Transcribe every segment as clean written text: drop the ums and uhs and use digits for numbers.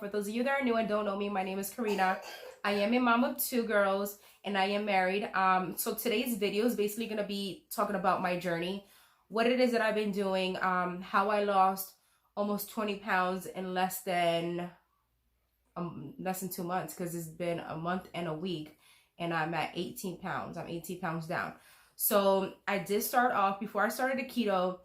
For those of you that are new and don't know me, my name is Karina. I am a mom of two girls and I am married. So today's video is basically going to be talking about my journey, what it is that I've been doing, how I lost almost 20 pounds in less than 2 months, because it's been a month and a week and I'm at 18 pounds. I'm 18 pounds down. So I did start off, before I started the keto,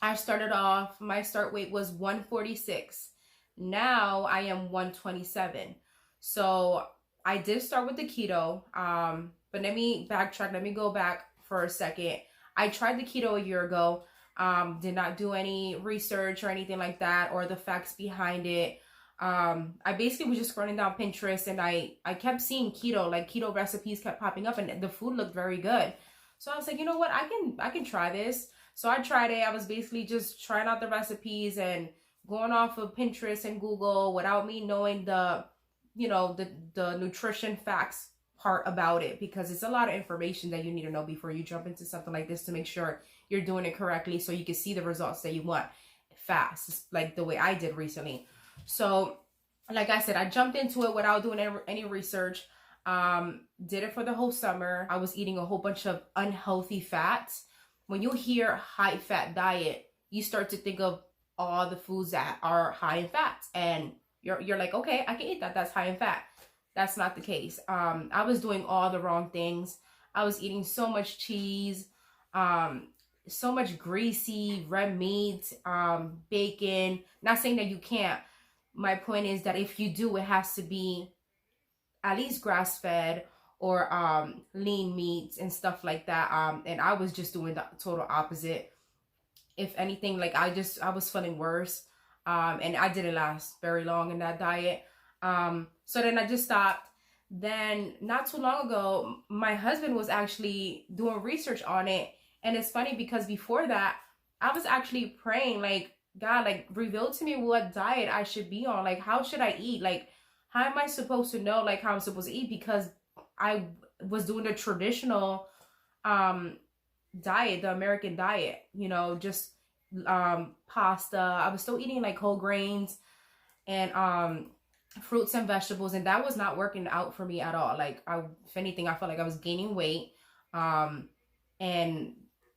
I started off, my start weight was 146. Now I am 127. So I did start with the keto. But let me backtrack. Let me go back for a second. I tried the keto a year ago. Did not do any research or anything like that, or the facts behind it. I basically was just scrolling down Pinterest and I kept seeing keto, like keto recipes kept popping up and the food looked very good. So I was like, you know what, I can try this. So I tried it. I was basically just trying out the recipes and going off of Pinterest and Google without me knowing the nutrition facts part about it, because it's a lot of information that you need to know before you jump into something like this to make sure you're doing it correctly so you can see the results that you want fast, like the way I did recently. So like I said, I jumped into it without doing any research. Did it for the whole summer. I was eating a whole bunch of unhealthy fats. When you hear high fat diet, you start to think of all the foods that are high in fats, and you're like, okay, I can eat that. That's high in fat. That's not the case. I was doing all the wrong things. I was eating so much cheese, so much greasy red meat, bacon. Not saying that you can't. My point is that if you do, it has to be at least grass fed or lean meats and stuff like that. And I was just doing the total opposite. If anything, like I was feeling worse. And I didn't last very long in that diet. So then I just stopped. Then not too long ago, my husband was actually doing research on it. And it's funny because before that, I was actually praying, like, God, like, reveal to me what diet I should be on. Like, how should I eat? Like, how am I supposed to know, like, how I'm supposed to eat? Because I was doing the traditional diet, the American diet, just pasta. I was still eating like whole grains and fruits and vegetables, and that was not working out for me at all. Like, if anything, I felt like I was gaining weight. And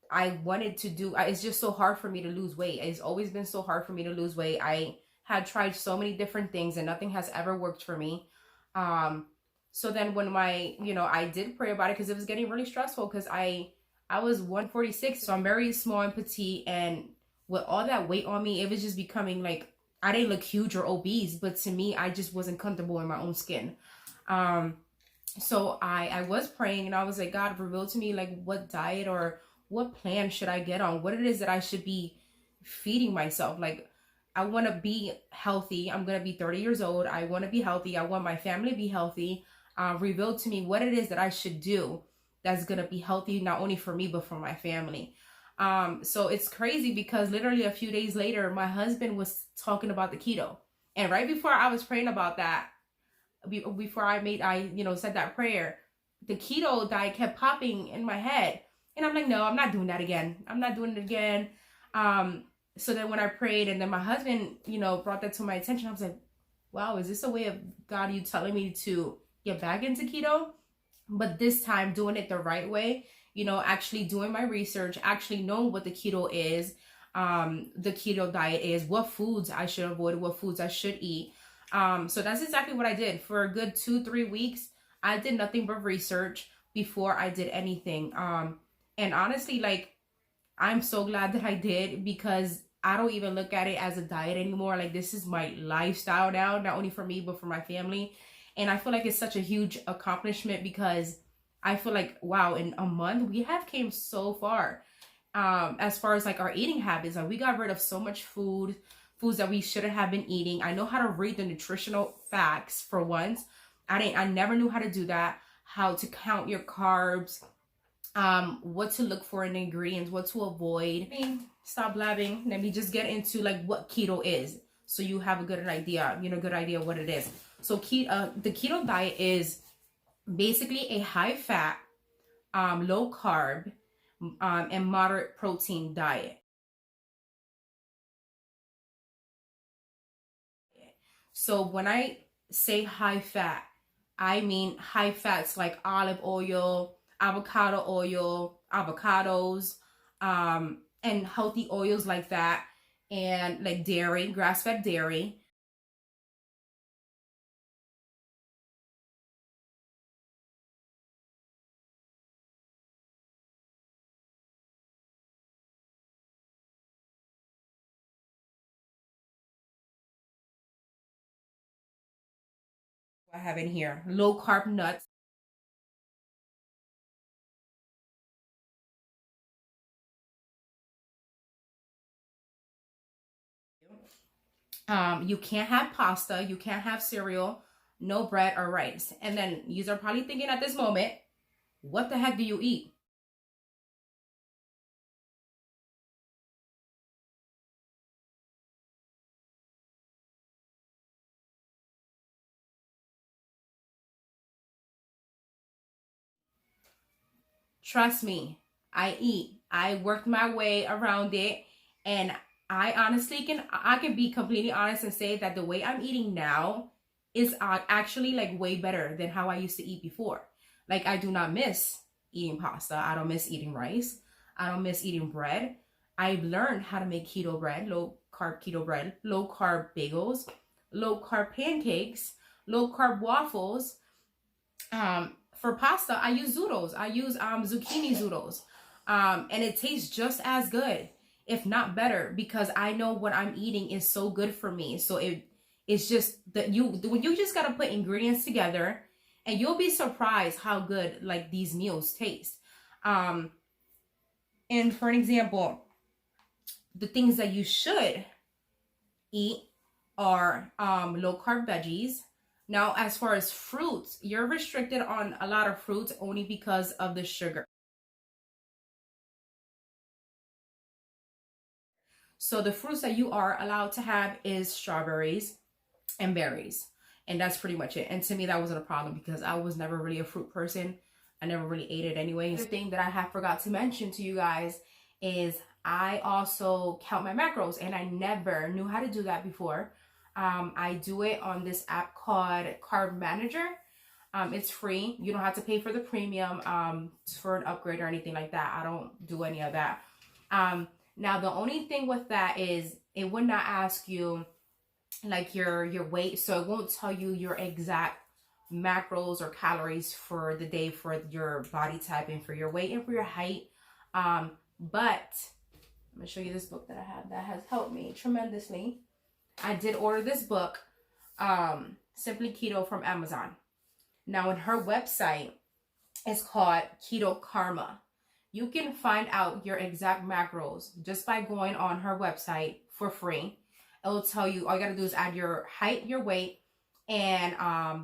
I wanted to do, it's just so hard for me to lose weight. It's always been so hard for me to lose weight. I had tried so many different things and nothing has ever worked for me. So then when I did pray about it, because it was getting really stressful, because I was 146, so I'm very small and petite, and with all that weight on me, it was just becoming like, I didn't look huge or obese, but to me, I just wasn't comfortable in my own skin. So I was praying and I was like, God, reveal to me, like, what diet or what plan should I get on? What it is that I should be feeding myself. Like, I want to be healthy. I'm going to be 30 years old. I want to be healthy. I want my family to be healthy. Reveal to me what it is that I should do that's going to be healthy, not only for me, but for my family. So it's crazy because literally a few days later, my husband was talking about the keto. And right before I was praying about that, before I said that prayer, the keto diet kept popping in my head. And I'm like, no, I'm not doing that again. I'm not doing it again. So then when I prayed and then my husband, brought that to my attention, I was like, wow, is this a way of God, you telling me to get back into keto? But this time doing it the right way, actually doing my research, actually knowing what the keto is, the keto diet is, what foods I should avoid, what foods I should eat. So that's exactly what I did. For a good 2-3 weeks, I did nothing but research before I did anything. And honestly, like, I'm so glad that I did, because I don't even look at it as a diet anymore. Like, this is my lifestyle now, not only for me, but for my family. And I feel like it's such a huge accomplishment, because I feel like, wow, in a month, we have came so far. As far as like our eating habits, like, we got rid of so much foods that we shouldn't have been eating. I know how to read the nutritional facts for once. I never knew how to do that. How to count your carbs, what to look for in the ingredients, what to avoid. Stop blabbing. Let me just get into like what keto is, so you have a good idea, what it is. So the keto diet is basically a high fat, low carb, and moderate protein diet. So when I say high fat, I mean high fats like olive oil, avocado oil, avocados, and healthy oils like that, and like dairy, grass fed dairy. I have in here low carb nuts. You can't have pasta, you can't have cereal, no bread or rice. And then you are probably thinking at this moment, what the heck do you eat? Trust me, I eat. I worked my way around it, and I can be completely honest and say that the way I'm eating now is actually like way better than how I used to eat before. Like I do not miss eating pasta. I don't miss eating rice. I don't miss eating bread. I've learned how to make keto bread, low carb keto bread, low carb bagels, low carb pancakes, low carb waffles. For pasta, I use zoodles. I use zucchini zoodles, and it tastes just as good, if not better, because I know what I'm eating is so good for me. So it's just that you just gotta put ingredients together, and you'll be surprised how good like these meals taste. Um, and for an example, the things that you should eat are low carb veggies. Now, as far as fruits, you're restricted on a lot of fruits only because of the sugar. So the fruits that you are allowed to have is strawberries and berries. And that's pretty much it. And to me, that wasn't a problem because I was never really a fruit person. I never really ate it anyway. The thing that I have forgot to mention to you guys is I also count my macros, and I never knew how to do that before. I do it on this app called Carb Manager. It's free. You don't have to pay for the premium for an upgrade or anything like that. I don't do any of that. Now, the only thing with that is it would not ask you like your weight, so it won't tell you your exact macros or calories for the day for your body type and for your weight and for your height. But I'm gonna show you this book that I have that has helped me tremendously. I did order this book, Simply Keto, from Amazon. Now, in her website, it's called Keto Karma. You can find out your exact macros just by going on her website for free. It will tell you, all you gotta do is add your height, your weight, and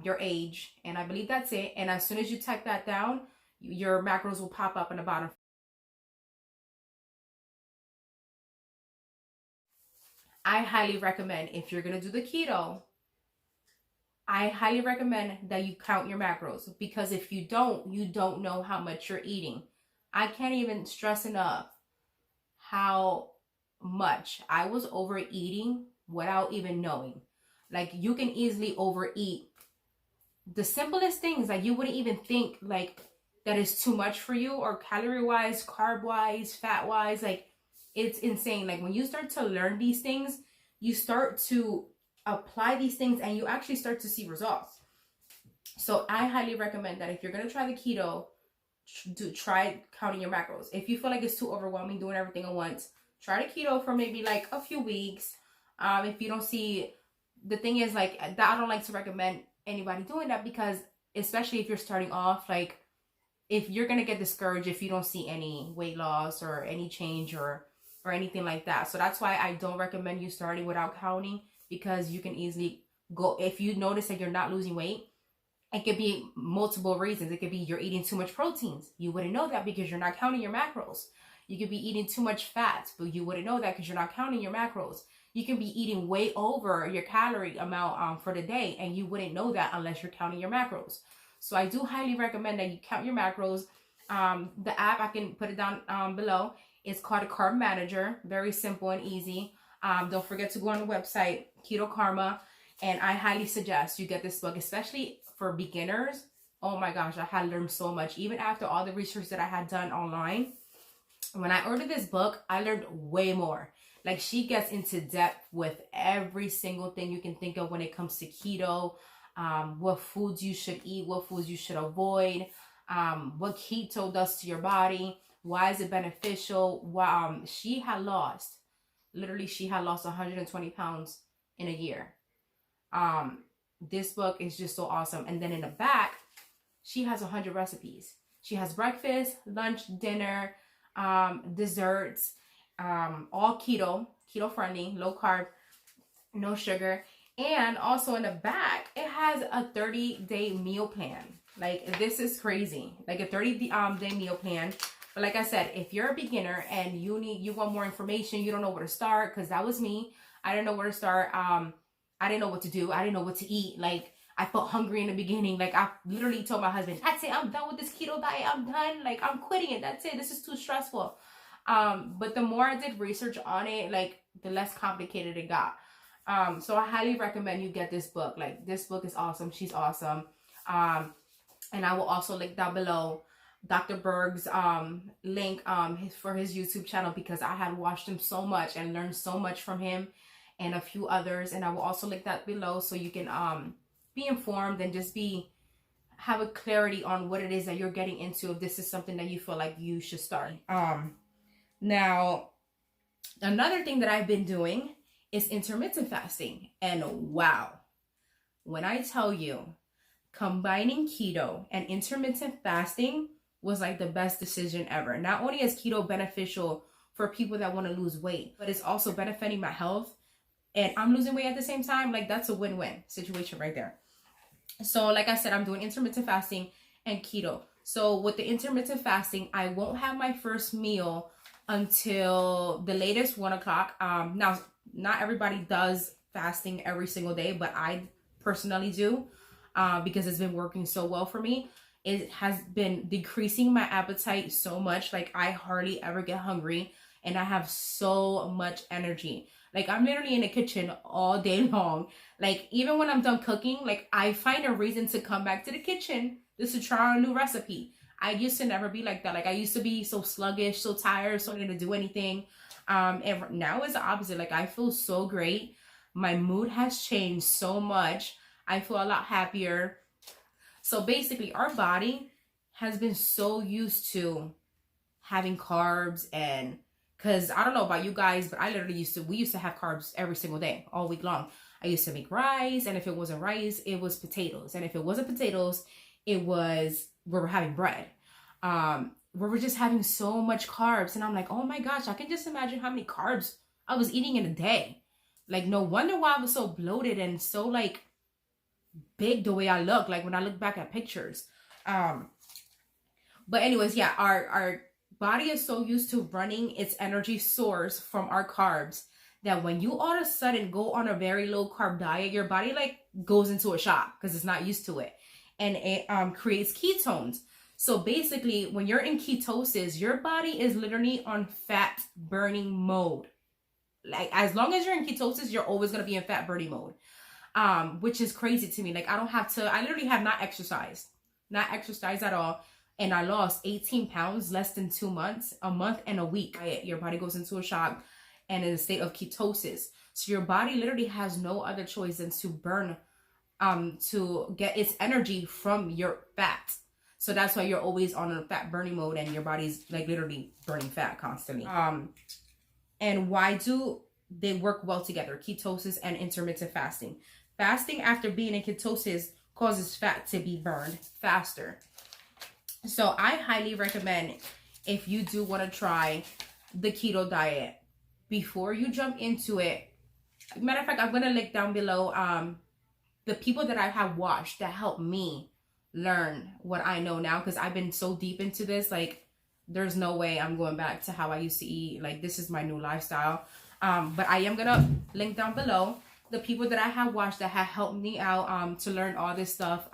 your age, and I believe that's it. And as soon as you type that down, your macros will pop up in the bottom. I highly recommend, if you're gonna do the keto, I highly recommend that you count your macros, because if you don't know how much you're eating. I can't even stress enough how much I was overeating without even knowing. Like, you can easily overeat the simplest things that you wouldn't even think like that is too much for you, or calorie wise, carb wise, fat wise. Like, it's insane. Like, when you start to learn these things, you start to apply these things and you actually start to see results. So I highly recommend that if you're going to try the keto, try counting your macros. If you feel like it's too overwhelming doing everything at once, try the keto for maybe like a few weeks. If you don't see, the thing is like that, I don't like to recommend anybody doing that, because especially if you're starting off, like if you're gonna get discouraged if you don't see any weight loss or any change or anything like that. So that's why I don't recommend you starting without counting, because you can easily go, if you notice that you're not losing weight, it could be multiple reasons. It could be you're eating too much proteins. You wouldn't know that because you're not counting your macros. You could be eating too much fat, but you wouldn't know that because you're not counting your macros. You can be eating way over your calorie amount for the day, and you wouldn't know that unless you're counting your macros. So I do highly recommend that you count your macros. The app, I can put it down below. It's called a Carb Manager. Very simple and easy. Don't forget to go on the website, Keto Karma. And I highly suggest you get this book, especially for beginners. Oh my gosh, I had learned so much. Even after all the research that I had done online, when I ordered this book, I learned way more. Like, she gets into depth with every single thing you can think of when it comes to keto, what foods you should eat, what foods you should avoid, what keto does to your body, why is it beneficial. She had lost, literally, she had lost 120 pounds in a year. This book is just so awesome. And then in the back, she has 100 recipes. She has breakfast, lunch, dinner, desserts, all keto friendly, low carb, no sugar. And also in the back, it has a 30-day meal plan. Like, this is crazy. Like a 30-day meal plan. But like I said, if you're a beginner and you want more information, you don't know where to start, because that was me. I didn't know where to start. I didn't know what to do. I didn't know what to eat. Like, I felt hungry in the beginning. Like, I literally told my husband, that's it, I'm done with this keto diet. I'm done. Like, I'm quitting it. That's it. This is too stressful. But the more I did research on it, like, the less complicated it got. So I highly recommend you get this book. Like, this book is awesome. She's awesome. And I will also link down below Dr. Berg's link for his YouTube channel, because I had watched him so much and learned so much from him and a few others. And I will also link that below so you can be informed and just have a clarity on what it is that you're getting into, if this is something that you feel like you should start. Now, another thing that I've been doing is intermittent fasting. And wow, when I tell you, combining keto and intermittent fasting was like the best decision ever. Not only is keto beneficial for people that want to lose weight, but it's also benefiting my health, and I'm losing weight at the same time. Like, that's a win-win situation right there. So like I said, I'm doing intermittent fasting and keto. So with the intermittent fasting, I won't have my first meal until the latest 1 o'clock. Now, not everybody does fasting every single day, but I personally do, because it's been working so well for me. It has been decreasing my appetite so much. Like, I hardly ever get hungry, and I have so much energy. Like, I'm literally in the kitchen all day long. Like, even when I'm done cooking, like, I find a reason to come back to the kitchen just to try a new recipe. I used to never be like that. Like, I used to be so sluggish, so tired, so I didn't do anything. And now it's the opposite. Like, I feel so great. My mood has changed so much. I feel a lot happier. So basically, our body has been so used to having carbs, and because I don't know about you guys, but I literally we used to have carbs every single day, all week long. I used to make rice, and if it wasn't rice, it was potatoes. And if it wasn't potatoes, we were having bread. We were just having so much carbs. And I'm like, oh my gosh, I can just imagine how many carbs I was eating in a day. Like, no wonder why I was so bloated and so, like, big the way I look, like, when I look back at pictures. But anyways, yeah, our body is so used to running its energy source from our carbs that when you all of a sudden go on a very low carb diet, your body, like, goes into a shock because it's not used to it. And it creates ketones. So basically, when you're in ketosis, your body is literally on fat burning mode. Like, as long as you're in ketosis, you're always going to be in fat burning mode. Which is crazy to me. Like, I literally have not exercised at all. And I lost 18 pounds less than 2 months, a month and a week. Your body goes into a shock and in a state of ketosis. So your body literally has no other choice than to burn, to get its energy from your fat. So that's why you're always on a fat burning mode, and your body's, like, literally burning fat constantly. And why do they work well together? Ketosis and intermittent fasting. Fasting after being in ketosis causes fat to be burned faster. So I highly recommend, if you do want to try the keto diet, before you jump into it, matter of fact, I'm going to link down below the people that I have watched that helped me learn what I know now, because I've been so deep into this. Like, there's no way I'm going back to how I used to eat. Like, this is my new lifestyle. But I am going to link down below the people that I have watched that have helped me out to learn all this stuff.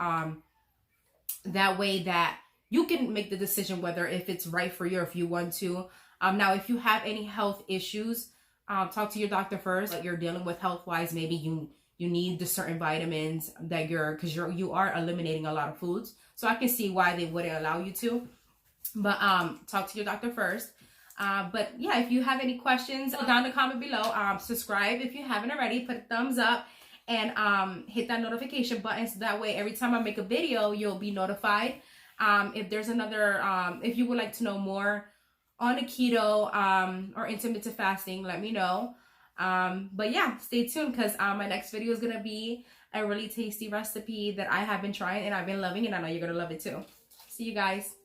That way that you can make the decision whether if it's right for you or if you want to. Now, if you have any health issues, talk to your doctor first. Like, you're dealing with health-wise, maybe you you need the certain vitamins that you are eliminating a lot of foods. So I can see why they wouldn't allow you to. But talk to your doctor first. But yeah, if you have any questions, down in the comment below. Subscribe if you haven't already. Put a thumbs up and hit that notification button, so that way every time I make a video, you'll be notified. If there's another, if you would like to know more on the keto or intermittent fasting, let me know. But yeah, stay tuned, because my next video is gonna be a really tasty recipe that I have been trying and I've been loving, and I know you're gonna love it too. See you guys.